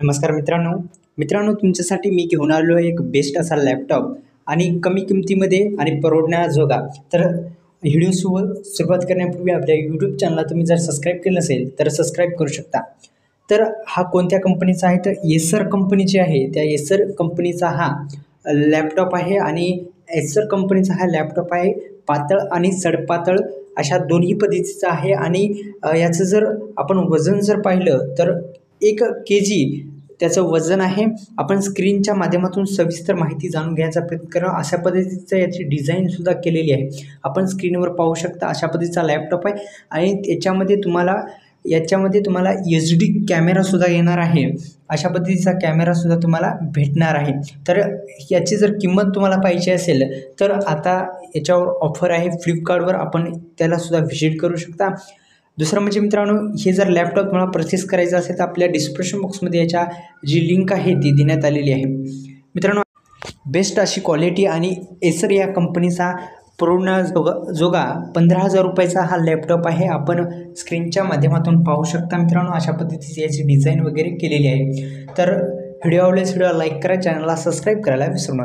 नमस्कार मित्रांनो तुमच्यासाठी मी घेऊन आलो आहे एक बेस्ट असा लॅपटॉप आणि कमी किमतीमध्ये आणि परवडण्याजोगा. तर व्हिडिओ सुरुवात करण्यापूर्वी आपल्या यूट्यूब चॅनलला तुम्ही जर सबस्क्राईब केलं नसेल तर सबस्क्राईब करू शकता. तर हा कोणत्या कंपनीचा आहे तर एसर कंपनीचे आहे. त्या एसर कंपनीचा हा लॅपटॉप आहे आणि एसर कंपनीचा हा लॅपटॉप आहे. पातळ आणि सडपातळ अशा दोन्ही पद्धतीचा आहे आणि याचं जर आपण वजन जर पाहिलं तर 1 kg त्याचं वजन आहे. आपण स्क्रीनच्या माध्यमातून सविस्तर माहिती जाणून घ्यायचा प्रयत्न करा. अशा पद्धतीचं याची डिझाईनसुद्धा केलेली आहे. आपण स्क्रीनवर पाहू शकता अशा पद्धतीचा लॅपटॉप आहे आणि याच्यामध्ये तुम्हाला HD कॅमेरासुद्धा येणार आहे. अशा पद्धतीचा कॅमेरासुद्धा तुम्हाला भेटणार आहे. तर याची जर किंमत तुम्हाला पाहिजे असेल तर आता याच्यावर ऑफर आहे फ्लिपकार्टवर, आपण त्यालासुद्धा व्हिजिट करू शकता. दुसरं म्हणजे मित्रांनो, हे जर लॅपटॉप तुम्हाला परचेस करायचं असेल तर आपल्या डिस्क्रिप्शन बॉक्समध्ये याच्या जी लिंक आहे ती देण्यात आलेली आहे. मित्रांनो, बेस्ट अशी क्वालिटी आणि एसर या कंपनीचा परवडण्याजोगा 15,000 रुपयाचा हा लॅपटॉप आहे. आपण स्क्रीनच्या माध्यमातून पाहू शकता मित्रांनो, अशा पद्धतीची याची डिझाईन वगैरे केलेली आहे. तर व्हिडिओ आवडल्यास व्हिडिओला लाईक करा, चॅनलला सबस्क्राईब करायला विसरू नका.